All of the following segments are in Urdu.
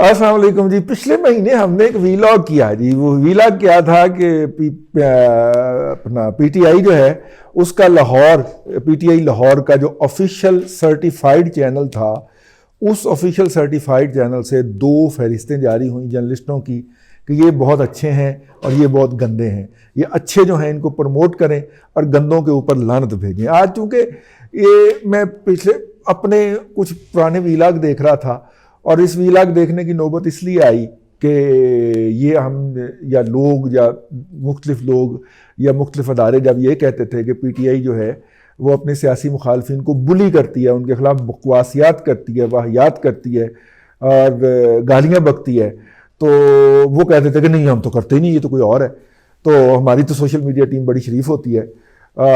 السلام علیکم جی. پچھلے مہینے ہم نے ایک ویلاگ کیا جی. وہ ویلاگ کیا تھا کہ اپنا پی ٹی آئی جو ہے اس کا Lahore P T I Lahore کا جو آفیشیل سرٹیفائیڈ چینل تھا, اس آفیشیل سرٹیفائیڈ چینل سے 2 فہرستیں جاری ہوئیں جرنلسٹوں کی کہ یہ بہت اچھے ہیں اور یہ بہت گندے ہیں. یہ اچھے جو ہیں ان کو پروموٹ کریں اور گندوں کے اوپر لعنت بھیجیں. آج چونکہ یہ میں پچھلے اپنے کچھ پرانے ویلاگ دیکھ رہا تھا اور اس ویلاگ دیکھنے کی نوبت اس لیے آئی کہ یہ ہم یا لوگ یا مختلف لوگ یا مختلف ادارے جب یہ کہتے تھے کہ پی ٹی آئی جو ہے وہ اپنے سیاسی مخالفین کو بلی کرتی ہے, ان کے خلاف بکواسیات کرتی ہے, واہیات کرتی ہے اور گالیاں بکتی ہے, تو وہ کہتے تھے کہ نہیں ہم تو کرتے ہی نہیں, یہ تو کوئی اور ہے. تو ہماری تو سوشل میڈیا ٹیم بڑی شریف ہوتی ہے,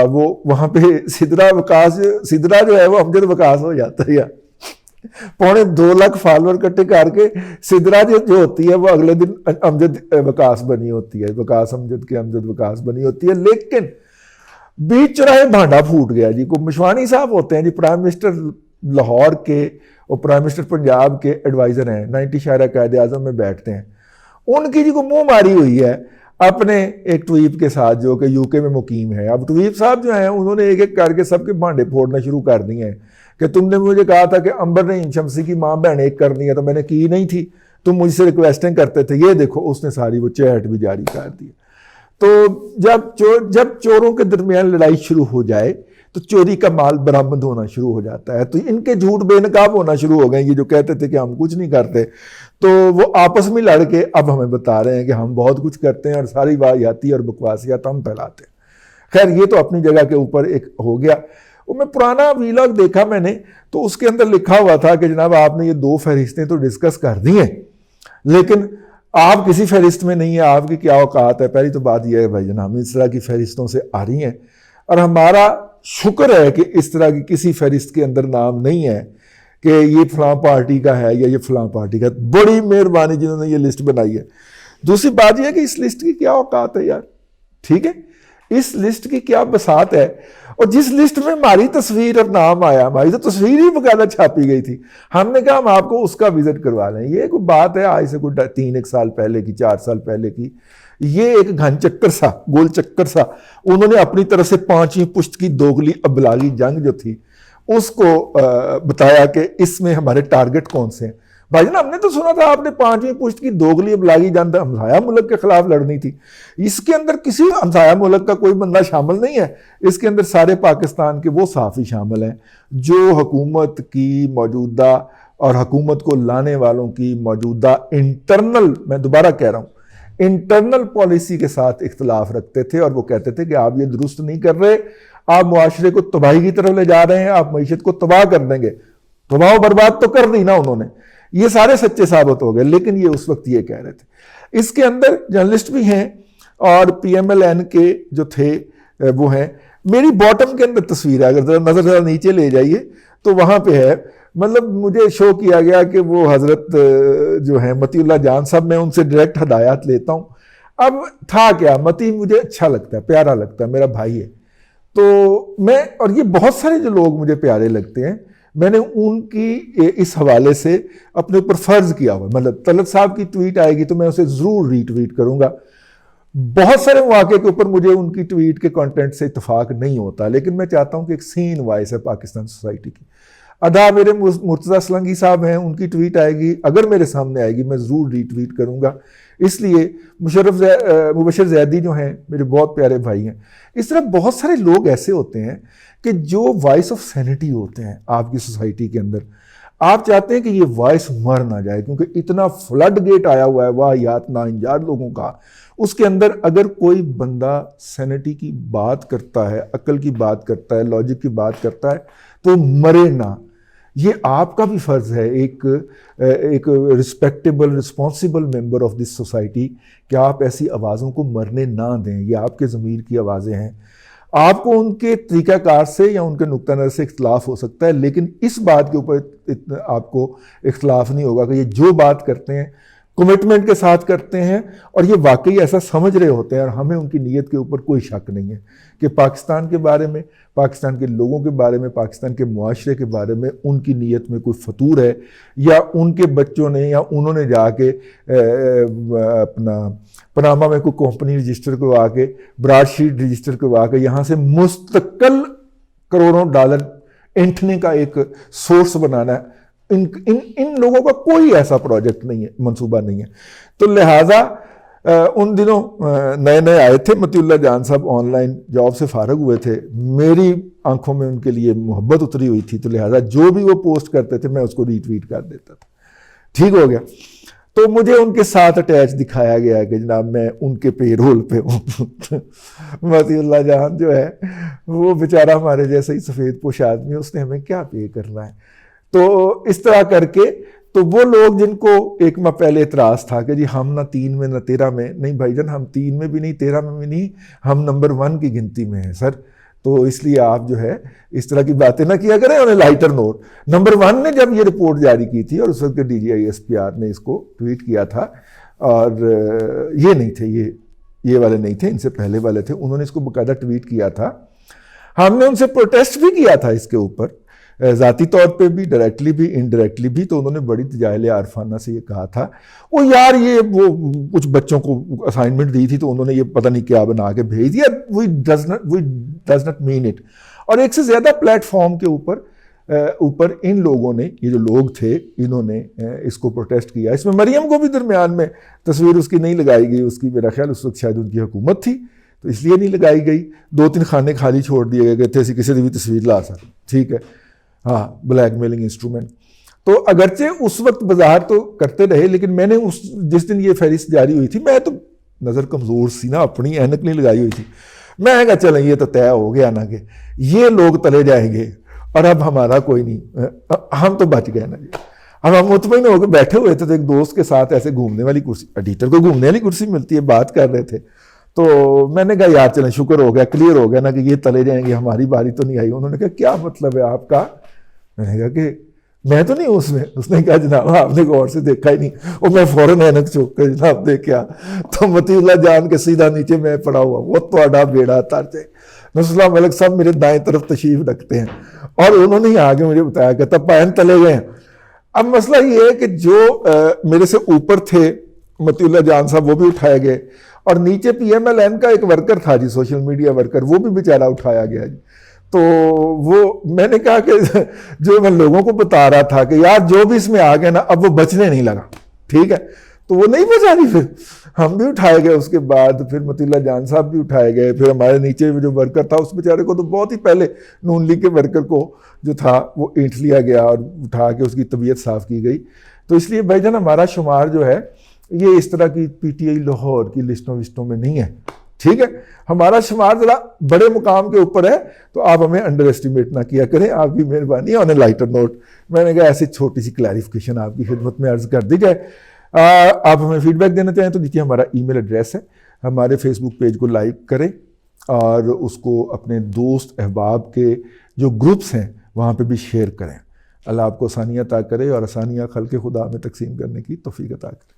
وہ وہاں پہ سدرا جو ہے وہ امجد وکاس ہو جاتا ہے. 2.25 لاکھ فالوور اکٹھے کر کے سدرا جو ہوتی ہے وہ اگلے دن امجد وکاس بنی ہوتی ہے, وکاس امجد کے امجد وکاس بنی ہوتی ہے. لیکن بیچ چوراہے بھانڈا پھوٹ گیا جی. کو مشوانی صاحب ہوتے ہیں جی, پرائم منسٹر لاہور کے اور پرائم منسٹر پنجاب کے ایڈوائزر ہیں, 90 شاعرہ قائد اعظم میں بیٹھتے ہیں. ان کی جی کو منہ ماری ہوئی ہے اپنے ایک ٹویپ کے ساتھ جو کہ یو کے میں مقیم ہے. اب ٹویپ صاحب جو ہیں انہوں نے ایک ایک کر کے سب کے بھانڈے پھوڑنا شروع کر دیے ہیں کہ تم نے مجھے کہا تھا کہ امبر نے شمسی کی ماں بہن ایک کرنی ہے, تو میں نے کی نہیں تھی, تم مجھ سے ریکویسٹنگ کرتے تھے. یہ دیکھو اس نے ساری وہ چیٹ بھی جاری کر دی. تو جب چوروں کے درمیان لڑائی شروع ہو جائے تو چوری کا مال برآمد ہونا شروع ہو جاتا ہے. تو ان کے جھوٹ بے نقاب ہونا شروع ہو گئے. یہ جو کہتے تھے کہ ہم کچھ نہیں کرتے, تو وہ آپس میں لڑ کے اب ہمیں بتا رہے ہیں کہ ہم بہت کچھ کرتے ہیں اور ساری واہیاتی اور بکواسیات ہم پھیلاتے ہیں. خیر یہ تو اپنی جگہ کے اوپر ایک ہو گیا. وہ میں پرانا ویلاگ دیکھا میں نے, تو اس کے اندر لکھا ہوا تھا کہ جناب آپ نے یہ 2 فہرستیں تو ڈسکس کر دی ہیں, لیکن آپ کسی فہرست میں نہیں ہیں, آپ کی کیا اوقات ہے. پہلی تو بات یہ ہے بھائی جناب اس طرح کی فہرستوں سے آ رہی ہیں, اور ہمارا شکر ہے کہ اس طرح کی کسی فہرست کے اندر نام نہیں ہے کہ یہ فلاں پارٹی کا ہے یا یہ فلاں پارٹی کا. بڑی مہربانی جنہوں نے یہ لسٹ بنائی ہے. دوسری بات یہ ہے کہ اس لسٹ کی کیا اوقات ہے یار, ٹھیک ہے, اس لسٹ کی کیا بساط ہے. اور جس لسٹ میں ہماری تصویر اور نام آیا, ہماری تو تصویر ہی باقاعدہ چھاپی گئی تھی, ہم نے کہا ہم آپ کو اس کا وزٹ کروا لیں. یہ کوئی بات ہے آج سے کوئی 3 سال پہلے کی, 4 سال پہلے کی. یہ ایک گھن چکر سا, گول چکر سا انہوں نے اپنی طرف سے 5ویں پشت کی دوگلی ابلاغی جنگ جو تھی اس کو بتایا کہ اس میں ہمارے ٹارگٹ کون سے ہیں. بھائی جان ہم نے تو سنا تھا آپ نے 5ویں پشت کی دوگلی ابلاغی جنگ ہمسایہ ملک کے خلاف لڑنی تھی. اس کے اندر کسی ہمسایہ ملک کا کوئی بندہ شامل نہیں ہے, اس کے اندر سارے پاکستان کے وہ صحافی شامل ہیں جو حکومت کی موجودہ اور حکومت کو لانے والوں کی موجودہ انٹرنل, میں دوبارہ کہہ رہا ہوں, انٹرنل پالیسی کے ساتھ اختلاف رکھتے تھے, اور وہ کہتے تھے کہ آپ یہ درست نہیں کر رہے, آپ معاشرے کو تباہی کی طرف لے جا رہے ہیں, آپ معیشت کو تباہ کر دیں گے. تباہ و برباد تو کر دی نا انہوں نے, یہ سارے سچے ثابت ہو گئے. لیکن یہ اس وقت یہ کہہ رہے تھے. اس کے اندر جرنلسٹ بھی ہیں اور پی ایم ایل این کے جو تھے وہ ہیں. میری باٹم کے اندر تصویر ہے, اگر ذرا نظر ذرا نیچے لے جائیے تو وہاں پہ ہے, مطلب مجھے شو کیا گیا کہ وہ حضرت جو ہیں متی اللہ جان صاحب, میں ان سے ڈائریکٹ ہدایات لیتا ہوں. اب تھا کیا, متی مجھے اچھا لگتا ہے, پیارا لگتا ہے, میرا بھائی ہے, تو میں, اور یہ بہت سارے جو لوگ مجھے پیارے لگتے ہیں, میں نے ان کی اس حوالے سے اپنے اوپر فرض کیا ہوا. مطلب طلعت صاحب کی ٹویٹ آئے گی تو میں اسے ضرور ری ٹویٹ کروں گا. بہت سارے مواقع کے اوپر مجھے ان کی ٹویٹ کے کنٹینٹ سے اتفاق نہیں ہوتا, لیکن میں چاہتا ہوں کہ ایک سین وائس ہے پاکستان سوسائٹی کی. ادا میرے مرتضیٰ سلنگی صاحب ہیں, ان کی ٹویٹ آئے گی, اگر میرے سامنے آئے گی میں ضرور ری ٹویٹ کروں گا. اس لیے مبشر زیدی جو ہیں میرے بہت پیارے بھائی ہیں. اس طرح بہت سارے لوگ ایسے ہوتے ہیں کہ جو وائس آف سینٹی ہوتے ہیں آپ کی سوسائٹی کے اندر. آپ چاہتے ہیں کہ یہ وائس مر نہ جائے, کیونکہ اتنا فلڈ گیٹ آیا ہوا ہے واہیات ناانجار لوگوں کا. اس کے اندر اگر کوئی بندہ سینٹی کی بات کرتا ہے, عقل کی بات کرتا ہے, لاجک کی بات کرتا ہے, تو مرے نہ. یہ آپ کا بھی فرض ہے ایک respectable responsible member of this society کہ آپ ایسی آوازوں کو مرنے نہ دیں. یہ آپ کے ضمیر کی آوازیں ہیں. آپ کو ان کے طریقہ کار سے یا ان کے نقطہ نظر سے اختلاف ہو سکتا ہے, لیکن اس بات کے اوپر آپ کو اختلاف نہیں ہوگا کہ یہ جو بات کرتے ہیں کمٹمنٹ کے ساتھ کرتے ہیں اور یہ واقعی ایسا سمجھ رہے ہوتے ہیں، اور ہمیں ان کی نیت کے اوپر کوئی شک نہیں ہے کہ پاکستان کے بارے میں، پاکستان کے لوگوں کے بارے میں، پاکستان کے معاشرے کے بارے میں ان کی نیت میں کوئی فطور ہے، یا ان کے بچوں نے یا انہوں نے جا کے اپنا پناما میں کوئی کمپنی رجسٹر کروا کے، براڈ شیٹ رجسٹر کروا کے یہاں سے مستقل کروڑوں ڈالر اینٹھنے کا ایک سورس بنانا ہے، ان لوگوں کا کوئی ایسا پروجیکٹ نہیں ہے، منصوبہ نہیں ہے۔ تو لہٰذا ان دنوں نئے نئے آئے تھے مطیع اللہ جان صاحب، آن لائن جاب سے فارغ ہوئے تھے، میری آنکھوں میں ان کے لیے محبت اتری ہوئی تھی، تو لہٰذا جو بھی وہ پوسٹ کرتے تھے میں اس کو ری ٹویٹ کر دیتا تھا، ٹھیک ہو گیا۔ تو مجھے ان کے ساتھ اٹیچ دکھایا گیا کہ جناب میں ان کے پے رول پہ ہوں۔ مطیع اللہ جان جو ہے وہ بیچارہ ہمارے جیسے ہی سفید پوش آدمی، اس نے ہمیں کیا پے کرنا ہے۔ تو اس طرح کر کے تو وہ لوگ جن کو ایک ماہ پہلے اعتراض تھا کہ جی ہم نہ 3 میں نہ 13 میں، نہیں بھائی جان، ہم 3 میں بھی نہیں 13 میں بھی نہیں، ہم نمبر 1 کی گنتی میں ہیں سر، تو اس لیے آپ جو ہے اس طرح کی باتیں نہ کیا کریں۔ انہیں لائٹر نوٹ، نمبر 1 نے جب یہ رپورٹ جاری کی تھی اور اس وقت D G I S P R نے اس کو ٹویٹ کیا تھا، اور یہ نہیں تھے، یہ والے نہیں تھے، ان سے پہلے والے تھے، انہوں نے اس کو باقاعدہ ٹویٹ کیا تھا، ہم نے ان سے پروٹیسٹ بھی کیا تھا اس کے اوپر، ذاتی طور پہ بھی، ڈائریکٹلی بھی، انڈائریکٹلی بھی۔ تو انہوں نے بڑی تجاہل عارفانہ سے یہ کہا تھا، وہ یار یہ وہ کچھ بچوں کو اسائنمنٹ دی تھی تو انہوں نے یہ پتہ نہیں کیا بنا کے بھیج دیا، وی ڈز ناٹ مین اٹ۔ اور ایک سے زیادہ پلیٹ فارم کے اوپر ان لوگوں نے، یہ جو لوگ تھے، انہوں نے اس کو پروٹیسٹ کیا۔ اس میں مریم کو بھی درمیان میں تصویر اس کی نہیں لگائی گئی، اس کی میرا خیال اس وقت شاید ان کی حکومت تھی تو اس لیے نہیں لگائی گئی، 2-3 خانے خالی چھوڑ دیے گئے تھے، کسی نے بھی تصویر لا سکتے، ٹھیک ہے، ہاں، بلیک میلنگ انسٹرومنٹ۔ تو اگرچہ اس وقت بظاہر تو کرتے رہے، لیکن میں نے جس دن یہ فہرست جاری ہوئی تھی، میں تو نظر کمزور سی نا، اپنی اینک نہیں لگائی ہوئی تھی، میں کہا چلیں یہ تو طے ہو گیا نا کہ یہ لوگ تلے جائیں گے اور اب ہمارا کوئی نہیں، ہم تو بچ گئے نا جی۔ اب ہم مطمئن ہو کے بیٹھے ہوئے تھے تو ایک دوست کے ساتھ ایسے گھومنے والی کرسی، ایڈیٹر کو گھومنے والی کرسی ملتی ہے، بات کر رہے تھے، تو میں نے کہا یار چلیں شکر ہو گیا، کلیئر ہو گیا نا کہ یہ تلے جائیں گے، ہماری باری تو نہیں آئی۔ انہوں نے کہا کیا مطلب ہے آپ کا؟ میں نے کہا کہ میں تو نہیں اس میں۔ اس نے کہا جناب آپ نے غور سے دیکھا ہی نہیں، اور میں فوراً اینک چوک کر جناب دیکھا تو مطیع اللہ جان کے سیدھا نیچے میں پڑا ہوا، وہ تھوڑا بیڑا تر جائے۔ نصر اللہ ملک صاحب میرے دائیں طرف تشریف رکھتے ہیں اور انہوں نے آگے مجھے بتایا کہ تب پائن تلے گئے ہیں۔ اب مسئلہ یہ ہے کہ جو میرے سے اوپر تھے مطیع اللہ جان صاحب وہ بھی اٹھائے گئے، اور نیچے پی ایم ایل این کا ایک ورکر تھا جی، سوشل میڈیا ورکر، وہ بھی بیچارہ اٹھایا گیا جی۔ تو وہ میں نے کہا کہ جو میں لوگوں کو بتا رہا تھا کہ یار جو بھی اس میں آ گیا نا اب وہ بچنے نہیں لگا، ٹھیک ہے، تو وہ نہیں بچا رہی، پھر ہم بھی اٹھائے گئے، اس کے بعد پھر مطیع اللہ جان صاحب بھی اٹھائے گئے، پھر ہمارے نیچے جو ورکر تھا اس بیچارے کو تو بہت ہی پہلے نون لیگ کے ورکر کو جو تھا وہ اینٹ لیا گیا اور اٹھا کے اس کی طبیعت صاف کی گئی۔ تو اس لیے بھائی جان ہمارا شمار جو ہے یہ اس طرح کی پی ٹی آئی لاہور کی لسٹوں وسٹوں میں نہیں ہے، ٹھیک ہے، ہمارا شمار ذرا بڑے مقام کے اوپر ہے، تو آپ ہمیں انڈر ایسٹیمیٹ نہ کیا کریں، آپ کی مہربانی ہے۔ آن اے لائٹر نوٹ میں نے کہا ایسی چھوٹی سی کلیریفیکیشن آپ کی خدمت میں عرض کر دی جائے۔ آپ ہمیں فیڈ بیک دینا چاہیں تو نیچے ہمارا ای میل ایڈریس ہے، ہمارے فیس بک پیج کو لائک کریں اور اس کو اپنے دوست احباب کے جو گروپس ہیں وہاں پہ بھی شیئر کریں۔ اللہ آپ کو آسانیاں عطا کرے اور آسانیاں خلق خدا میں تقسیم کرنے کی توفیق عطا کرے۔